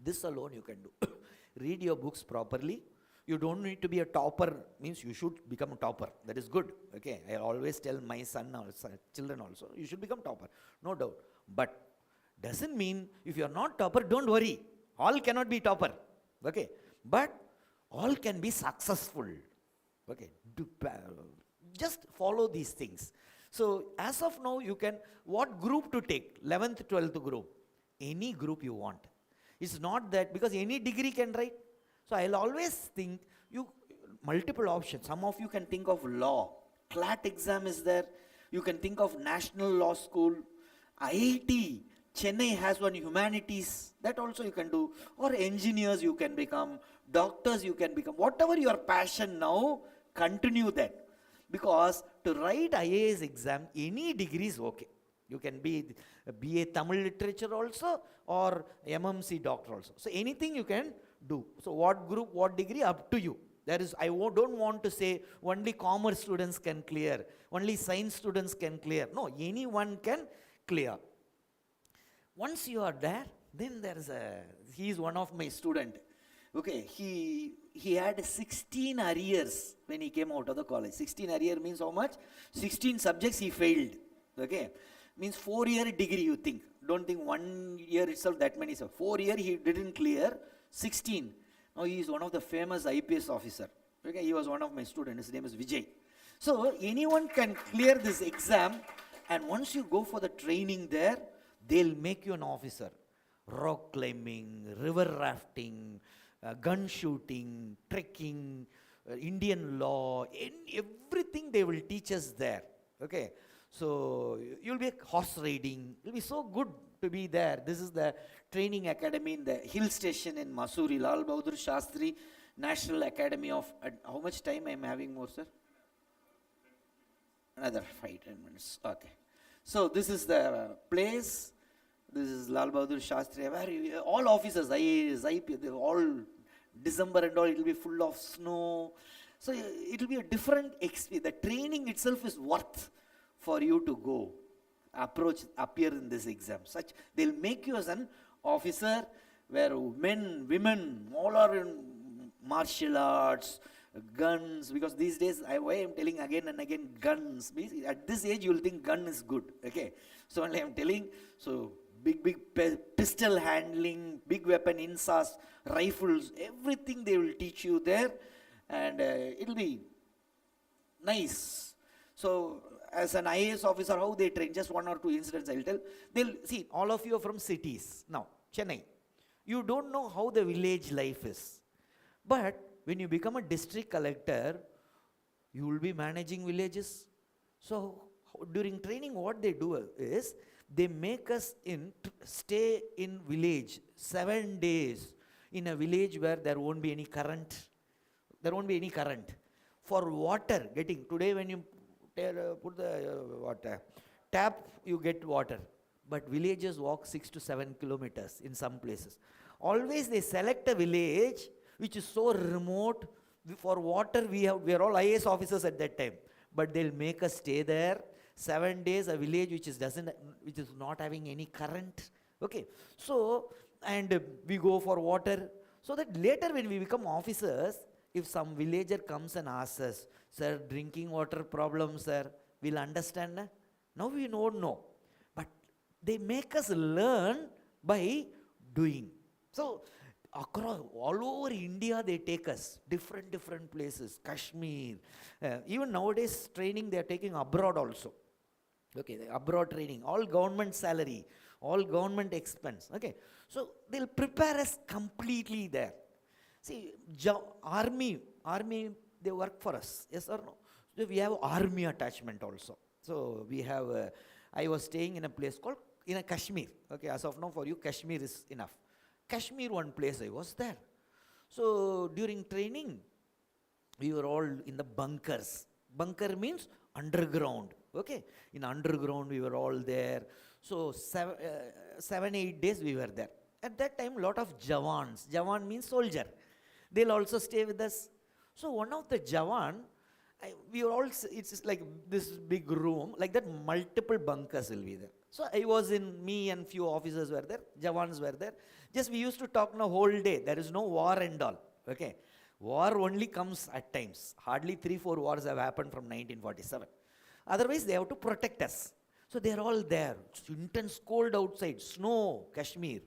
This alone you can do. Read your books properly. You don't need to be a topper, means you should become a topper. That is good. Okay, I always tell my children also, you should become topper. No doubt. But doesn't mean if you are not topper, don't worry. All cannot be topper. Okay. But all can be successful. Okay. Just follow these things. So as of now, you can, what group to take? 11th, 12th group. Any group you want. It's not that, because any degree can write. So I'll always think, multiple options. Some of you can think of law. CLAT exam is there. You can think of National Law School. IIT. Chennai has one, humanities, that also you can do. Or engineers you can become, doctors you can become. Whatever your passion now, continue that. Because to write IAS exam, any degree is okay. You can be BA Tamil literature also or MMC doctor also. So anything you can do. So what group, what degree, up to you. There is, don't want to say only commerce students can clear, only science students can clear. No, anyone can clear. Once you are there, then he is one of my student. Okay, he had 16 arrears when he came out of the college. 16 arrear means how much? 16 subjects he failed. Okay, means 4-year degree you think. Don't think 1 year itself that many. 4 year he didn't clear, 16. Now he is one of the famous IPS officer. Okay, he was one of my students. His name is Vijay. So anyone can clear this exam, and once you go for the training there, they'll make you an officer. Rock climbing, river rafting, gun shooting, trekking, Indian law, everything they will teach us there. Okay, so you'll be horse riding. It'll be so good to be there. This is the training academy in the hill station in Mussoorie, Lal Bahadur Shastri National Academy of, how much time I am having more, sir? Another 5-10 minutes. Okay. So this is the place. This is Lal Bahadur Shastri, where all officers, IAS, IP, all December and all, it will be full of snow. So it will be a different experience. The training itself is worth for you to go, appear in this exam. They'll make you as an officer where men, women, all are in martial arts, guns, because these days, I am telling again and again, guns. At this age, you will think gun is good. Okay, so only I am telling, so big pistol handling, big weapon insas, rifles, everything they will teach you there, and it will be nice. So as an IAS officer, how they train, just 1 or 2 incidents I will tell. They'll see, all of you are from cities. Now, Chennai, you don't know how the village life is. But when you become a district collector, you will be managing villages. So during training, what they do is, they make us stay in village 7 days in a village where there won't be any current. There won't be any current. For water, today when you put the tap, you get water. But villagers walk 6 to 7 kilometers in some places. always they select a village which is so remote. For water, we are all IAS officers at that time, but they'll make us stay there 7 days. A village which is not having any current. Okay, so and we go for water, so that later when we become officers, if some villager comes and asks us, sir, drinking water problem, sir, we'll understand. Na? Now we don't know, but they make us learn by doing. So across all over India they take us different places, Kashmir, even nowadays training they are taking abroad also. Okay, the abroad training, all government salary, all government expense. Okay, so they'll prepare us completely there. See, army, they work for us, yes or no? So we have army attachment also. So we have, I was staying in a place called, in a Kashmir. Okay, as of now for you, Kashmir is enough. Kashmir, one place I was there. So during training, we were all in the bunkers. Bunker means underground. Okay, in underground we were all there. So 7-8 days we were there. At that time, lot of Jawans. Jawan means soldier. They'll also stay with us. So one of the Jawan, we were all, it's like this big room, like that multiple bunkers will be there. So I was in, me and few officers were there, Jawans were there. Just we used to talk the whole day. There is no war and all. Okay. War only comes at times. Hardly 3-4 wars have happened from 1947. Otherwise, they have to protect us. So they're all there. It's intense cold outside, snow, Kashmir.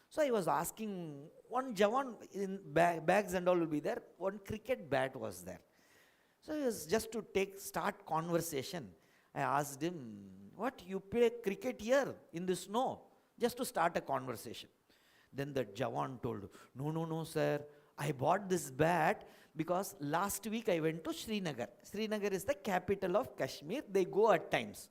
So I was asking, one Jawan in bags and all will be there. One cricket bat was there. So it was just to start conversation. I asked him, what, you play cricket here in the snow? Just to start a conversation. Then the Jawan told, no, sir. I bought this bat because last week I went to Srinagar. Srinagar is the capital of Kashmir. They go at times.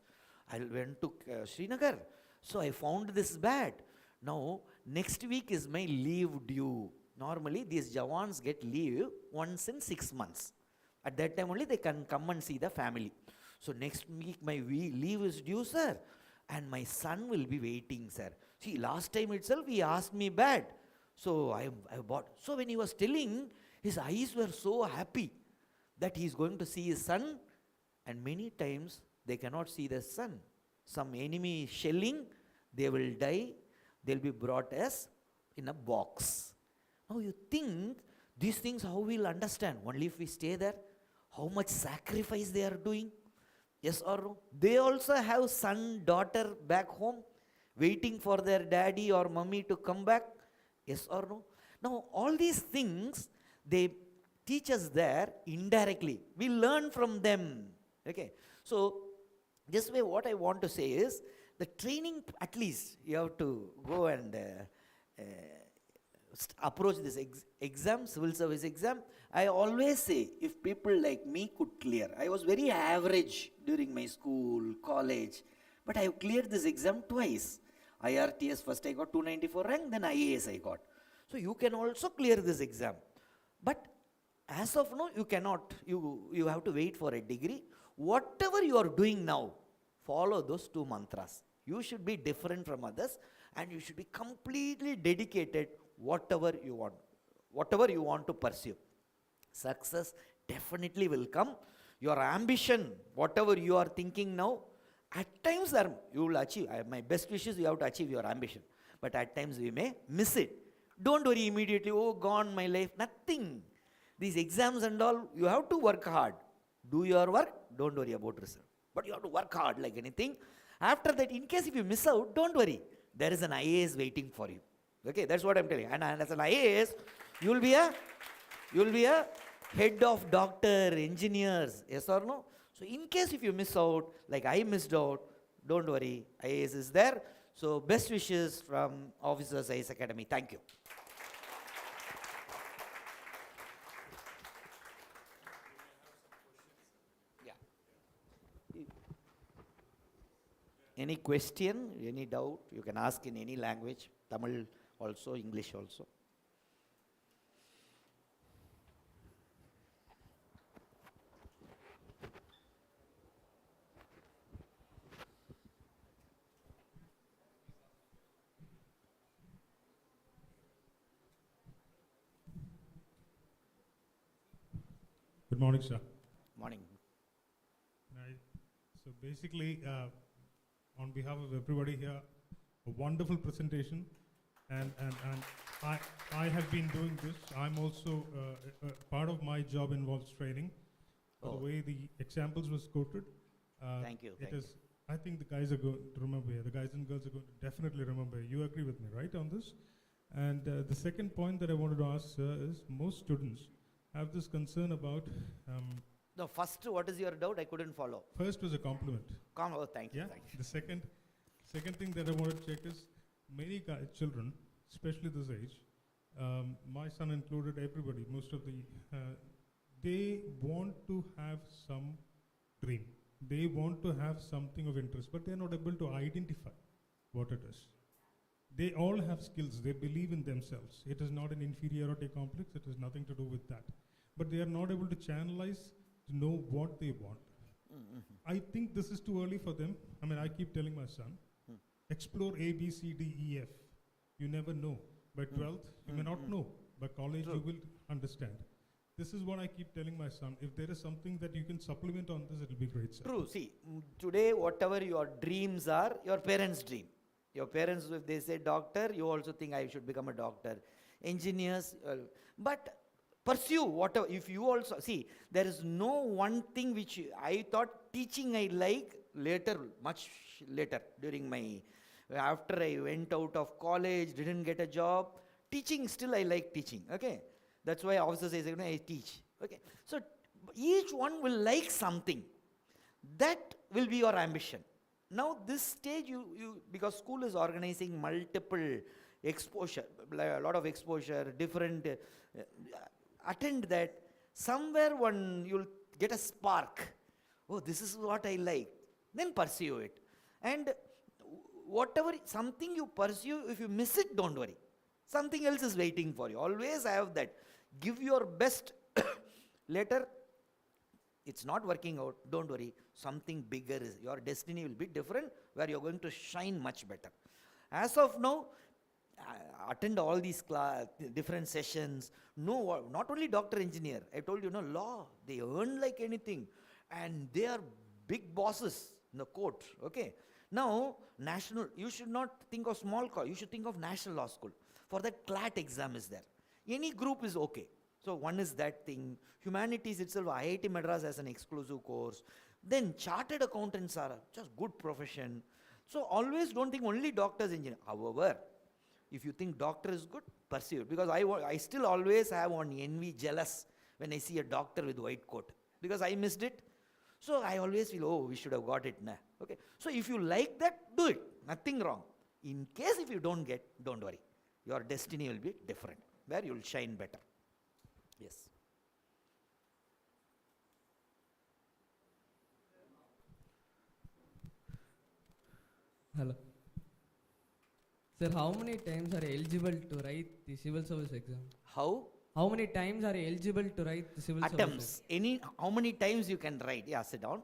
I went to Srinagar. So I found this bat. Now, next week is my leave due. Normally, these Jawans get leave once in 6 months. At that time only they can come and see the family. So next week my leave is due, sir. And my son will be waiting, sir. See, last time itself he asked me bad. So I bought. So when he was telling, his eyes were so happy that he is going to see his son. And many times they cannot see the son. Some enemy shelling, they will die. They'll be brought as in a box. Now you think these things how we'll understand? Only if we stay there. How much sacrifice they are doing? Yes or no? They also have son, daughter back home, waiting for their daddy or mummy to come back. Yes or no? Now all these things, they teach us there indirectly. We learn from them. Okay. So this way what I want to say is, the training, at least you have to go and approach this exam, civil service exam. I always say, if people like me could clear, I was very average during my school, college, but I have cleared this exam twice. IRTS first I got 294 rank, then IAS I got. So you can also clear this exam. But as of now, you cannot. You have to wait for a degree. Whatever you are doing now, follow those 2 mantras. You should be different from others, and you should be completely dedicated whatever you want to pursue. Success definitely will come. Your ambition, whatever you are thinking now, at times you will achieve. My best wishes, you have to achieve your ambition. But at times we may miss it. Don't worry immediately, oh gone my life, nothing. These exams and all, you have to work hard. Do your work, don't worry about result. But you have to work hard like anything. After that, in case if you miss out, don't worry. There is an IAS waiting for you. Okay, that's what I'm telling you. And as an IAS, you will be a head of doctor, engineers, yes or no? So in case if you miss out, like I missed out, don't worry, IAS is there. So best wishes from Officers IAS Academy. Thank you. Any question, any doubt, you can ask in any language, Tamil also, English also. Good morning, sir. Morning. So basically, on behalf of everybody here, a wonderful presentation, and I have been doing this. I'm also part of my job involves training. Oh. The way the examples was quoted, Thank you. it Thank is. I think the guys are going to remember here. The guys and girls are going to definitely remember. You agree with me, right, on this? And the second point that I wanted to ask, sir, is most students have this concern about. No, first, what is your doubt? I couldn't follow. First was a compliment. Oh, thank you. Yeah. Thank you. The second thing that I want to check is many children, especially this age, my son included, everybody, most of the, they want to have some dream. They want to have something of interest, but they're not able to identify what it is. They all have skills. They believe in themselves. It is not an inferiority complex. It has nothing to do with that. But they are not able to channelize to know what they want. I think this is too early for them. I mean, I keep telling my son, explore A, B, C, D, E, F. You never know. By 12th, you may not know. By college, True. you will understand. This is what I keep telling my son. If there is something that you can supplement on this, it will be great, sir. True. See, today, whatever your dreams are, your parents' dream. Your parents, if they say doctor, you also think I should become a doctor. Engineers, but pursue whatever. If you also, see, there is no one thing which I thought teaching I like later, much later during my, after I went out of college, didn't get a job. Teaching, still I like teaching, okay? That's why officer says, you know, I teach, okay? So each one will like something. That will be your ambition. Now this stage, because school is organizing multiple exposure, a lot of exposure, different, attend that. Somewhere you'll get a spark. Oh, this is what I like. Then pursue it. And whatever, something you pursue, if you miss it, don't worry. Something else is waiting for you. Always have that. Give your best. Later, it's not working out, don't worry. Something bigger is, your destiny will be different, where you're going to shine much better. As of now, attend all these different sessions. No, not only doctor, engineer. I told you, no, law. They earn like anything. And they are big bosses in the court, okay? Now, national, you should not think of small college. You should think of national law school. For that, CLAT exam is there. Any group is okay. So one is that thing. Humanities itself, IIT Madras has an exclusive course. Then chartered accountants are just good profession. So always don't think only doctors, engineers. However, if you think doctor is good, pursue it. Because I still always have one envy, jealous when I see a doctor with white coat. Because I missed it. So I always feel, oh, we should have got it. Nah. Okay. So if you like that, do it. Nothing wrong. In case if you don't get, don't worry. Your destiny will be different, where you will shine better. Yes. Hello. Sir, how many times are you eligible to write the civil service exam? How? How many times are you eligible to write the civil service Attempts. How many times you can write? Yeah, sit down.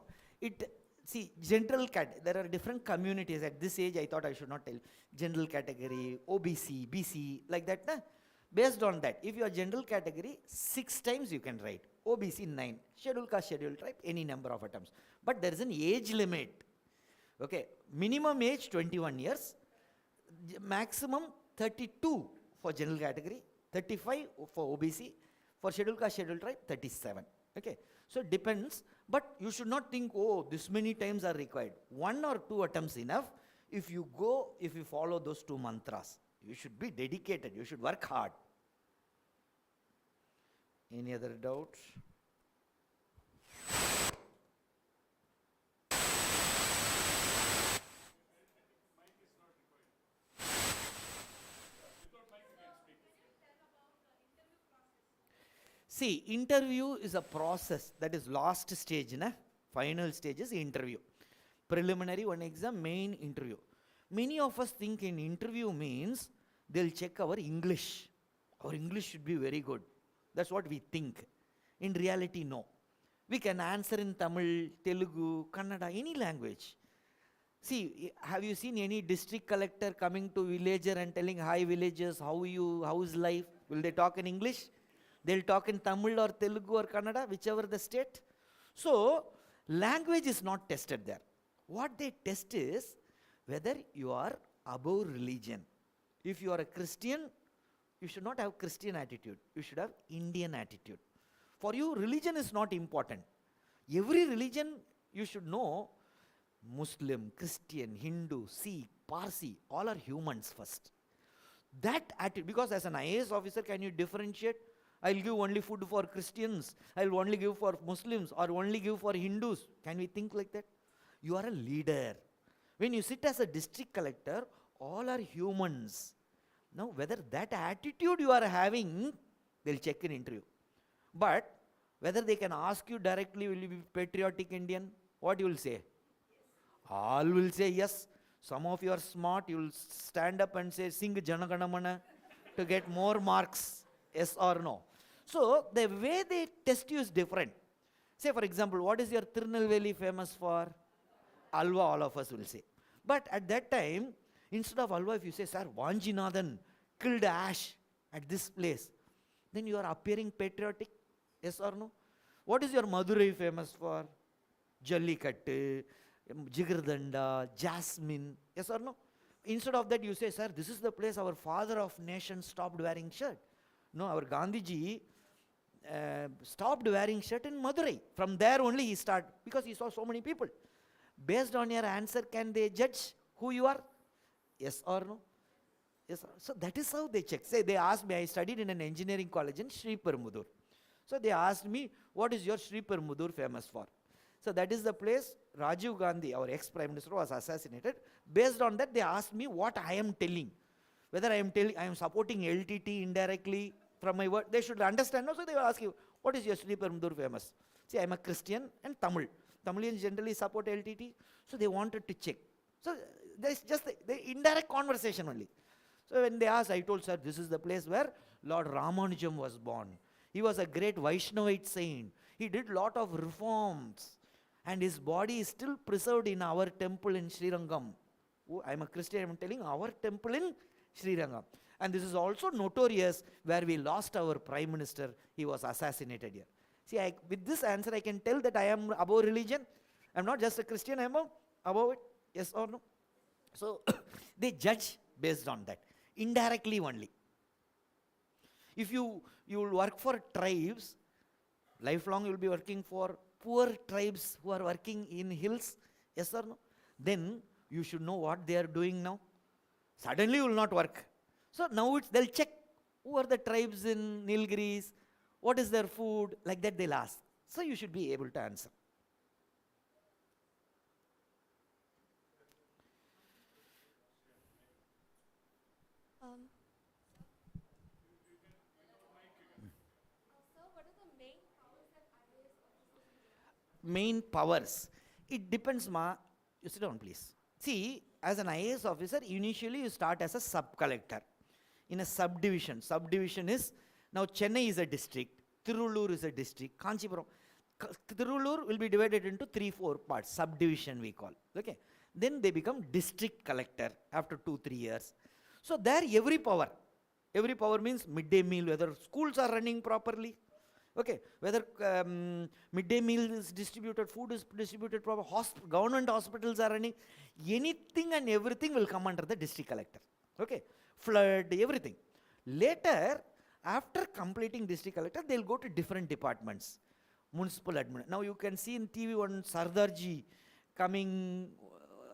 See, general there are different communities. At this age, I thought I should not tell. General category, OBC, BC, like that. Nah? Based on that, if you are general category, 6 times you can write. OBC, 9. Scheduled caste, scheduled tribe, any number of attempts. But there is an age limit. Okay, minimum age 21 years, maximum 32 for general category, 35 for OBC, for scheduled caste, scheduled tribe, 37. Okay, so it depends, but you should not think, oh, this many times are required. 1 or 2 attempts enough. If you follow those 2 mantras, you should be dedicated, you should work hard. Any other doubts? See, interview is a process, that is last stage, na? Final stage is interview. Preliminary, one exam, main interview. Many of us think in interview means they'll check our English. Our English should be very good. That's what we think. In reality, no. We can answer in Tamil, Telugu, Kannada, any language. See, have you seen any district collector coming to villager and telling, hi villagers, how is life? Will they talk in English? They'll talk in Tamil or Telugu or Kannada, whichever the state. So, language is not tested there. What they test is whether you are above religion. If you are a Christian, you should not have Christian attitude. You should have Indian attitude. For you, religion is not important. Every religion you should know, Muslim, Christian, Hindu, Sikh, Parsi, all are humans first. That attitude, because as an IAS officer, can you differentiate? I'll give only food for Christians, I'll only give for Muslims, or only give for Hindus. Can we think like that? You are a leader. When you sit as a district collector, all are humans. Now, whether that attitude you are having, they'll check in interview. But whether they can ask you directly, will you be patriotic Indian? What you will say? All will say yes. Some of you are smart, you will stand up and say, sing Janaganamana to get more marks, yes or no. So, the way they test you is different. Say, for example, what is your Tirunelveli famous for? Alva, all of us will say. But at that time, instead of Alva, if you say, sir, Vanjinathan killed Ash at this place, then you are appearing patriotic, yes or no? What is your Madurai famous for? Jallikattu, Jigardanda, Jasmine, yes or no? Instead of that, you say, sir, this is the place our father of nation stopped wearing shirt. No, our Gandhiji stopped wearing shirt in Madurai. From there only he started, because he saw so many people. Based on your answer, can they judge who you are? Yes or no? Yes. So that is how they check. Say, they asked me, I studied in an engineering college in Sri Perumbudur. So they asked me, what is your Sri Perumbudur famous for? So that is the place Rajiv Gandhi, our ex-prime minister, was assassinated. Based on that, they asked me what I am telling. Whether I am supporting LTT indirectly from my word. They should understand. No? So they will ask you, what is your Sri Perumbudur famous? See, I am a Christian and Tamil. Tamilians generally support LTT. So they wanted to check. So there's just the indirect conversation only. So when they asked, I told, sir, this is the place where Lord Ramanujam was born. He was a great Vaishnavite saint. He did lot of reforms. And his body is still preserved in our temple in Srirangam. Oh, I am a Christian, I am telling our temple in Srirangam. And this is also notorious where we lost our prime minister. He was assassinated here. See, with this answer, I can tell that I am above religion. I am not just a Christian, I am above it. Yes or no? So, they judge based on that. Indirectly only. If you will work for tribes, lifelong you will be working for poor tribes who are working in hills, yes or no? Then you should know what they are doing now. Suddenly you will not work. So now they'll check who are the tribes in Nilgiris, what is their food, like that they'll ask. So you should be able to answer. Sir, what are the main powers that IAS officers get? Main powers. It depends, ma. You sit down, please. See, as an IAS officer, initially you start as a sub-collector in a subdivision. Subdivision is, now Chennai is a district, Tirulur is a district, Kanchipuram. Tirulur will be divided into 3-4 parts, subdivision we call. Okay. Then they become district collector after 2-3 years. So there every power means midday meal, whether schools are running properly, okay, whether midday meal is distributed, food is distributed properly, government hospitals are running, anything and everything will come under the district collector, okay, flood, everything. Later, after completing district collector, they'll go to different departments, municipal admin. Now you can see in TV one Sardarji coming.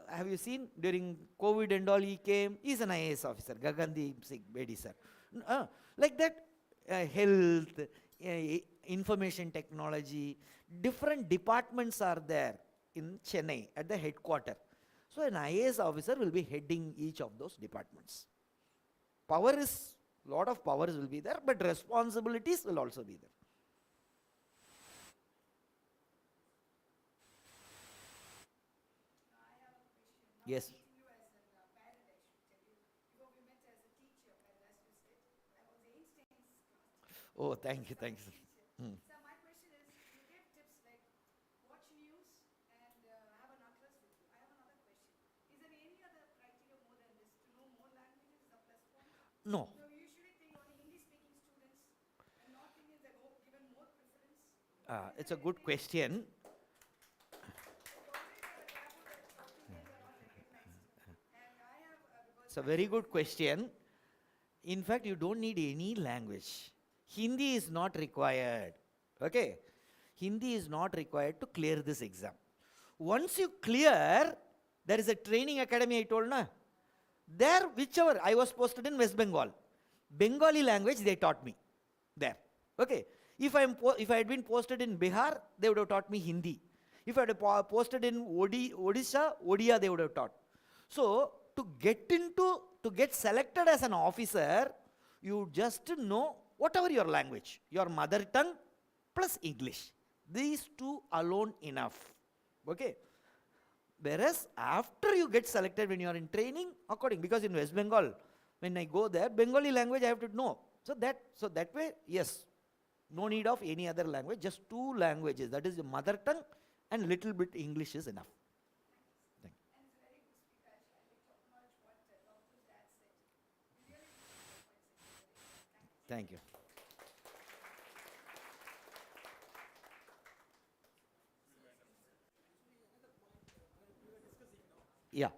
Have you seen during COVID and all he came? He's an IAS officer, Gagandi Singh Bedi sir. Like that, health, information technology, different departments are there in Chennai at the headquarters. So an IAS officer will be heading each of those departments. Power is, lot of powers will be there, but responsibilities will also be there. Yes. Oh, thank you, thank you. So my question is, you gave tips like watch news and have an atlas with you. I have another question. Is there any other criteria more than this to know more languages is a plus point? No. So you usually think only Hindi speaking students and North Indians It's a good question. It's a very good question. In fact, you don't need any language. Hindi is not required. Okay? Hindi is not required to clear this exam. Once you clear, there is a training academy I told na. There, whichever, I was posted in West Bengal. Bengali language they taught me there. Okay? If I had been posted in Bihar, they would have taught me Hindi. If I had posted in Odisha, Odia they would have taught. So, to get selected as an officer, you just know whatever your language, your mother tongue plus English. These two alone enough. Okay? Whereas after you get selected when you are in training, because in West Bengal, when I go there, Bengali language I have to know. So that way, yes, no need of any other language, just two languages. That is your mother tongue and little bit English is enough. Thank you. And it's a very good speaker. Actually, I like to acknowledge what Dr. Dad said. You really did quite Thank you. Yeah.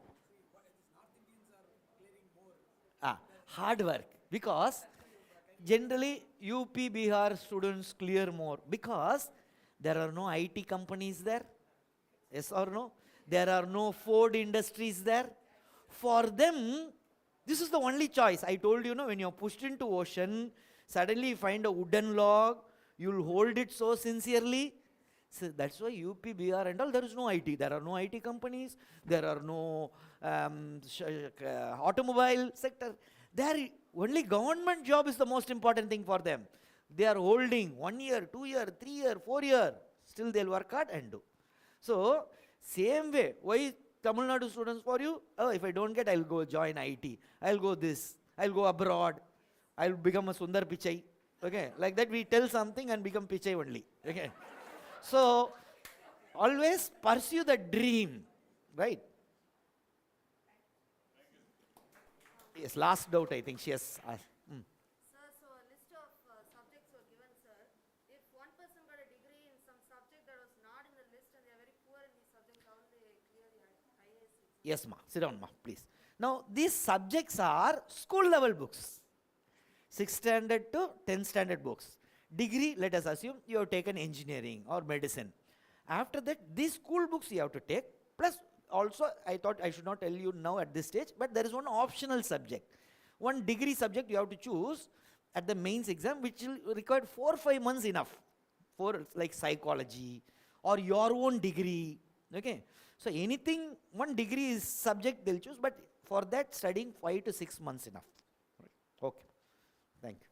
Hard work. Because generally UP, Bihar students clear more because there are no IT companies there. Yes or no? There are no Ford industries there. For them, this is the only choice. I told you, when you're pushed into ocean, suddenly you find a wooden log, you'll hold it so sincerely. So that's why UP, Bihar and all, there is no IT. There are no IT companies. There are no automobile sector. There, only government job is the most important thing for them. They are holding 1 year, 2 year, 3 year, 4 year. Still they'll work hard and do. So, same way. Why Tamil Nadu students for you? Oh, if I don't get, I'll go join IT. I'll go this. I'll go abroad. I'll become a Sundar Pichai. Okay, like that we tell something and become Pichai only. Okay. So, always pursue the dream, right? Yes, last doubt I think she has asked. Sir, so a list of subjects were given, sir. If one person got a degree in some subject that was not in the list and they are very poor in these subjects, how will they clear the IAS exam? Yes, ma. Sit down, ma, please. Now, these subjects are school level books. 6th standard to 10th standard books. Degree, let us assume you have taken engineering or medicine. After that, these school books you have to take. Plus, also, I thought I should not tell you now at this stage, but there is one optional subject. One degree subject you have to choose at the mains exam, which will require 4 or 5 months enough for like psychology or your own degree. Okay. So anything, one degree is subject they'll choose, but for that studying 5 to 6 months enough. Right. Okay. Thank you.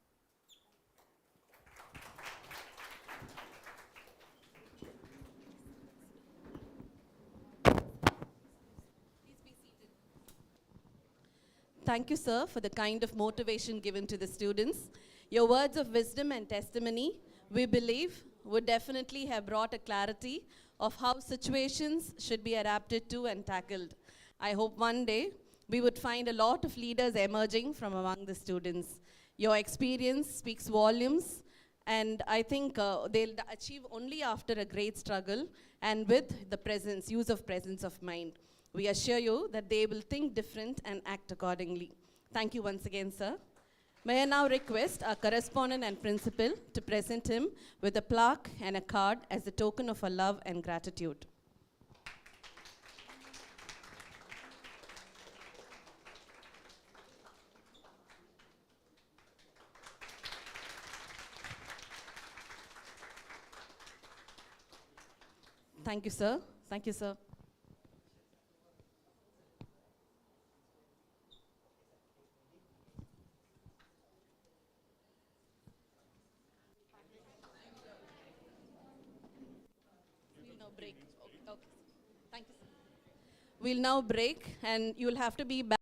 Thank you, sir, for the kind of motivation given to the students. Your words of wisdom and testimony, we believe, would definitely have brought a clarity of how situations should be adapted to and tackled. I hope one day we would find a lot of leaders emerging from among the students. Your experience speaks volumes, and I think they'll achieve only after a great struggle and with the presence, use of presence of mind. We assure you that they will think different and act accordingly. Thank you once again, sir. May I now request our correspondent and principal to present him with a plaque and a card as a token of our love and gratitude. Thank you, sir. Thank you, sir. We'll now break. Okay. Thank you, sir. We'll now break, and you'll have to be back.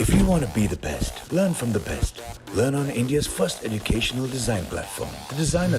If you want to be the best, learn from the best. Learn on India's first educational design platform. The designer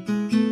Thank you.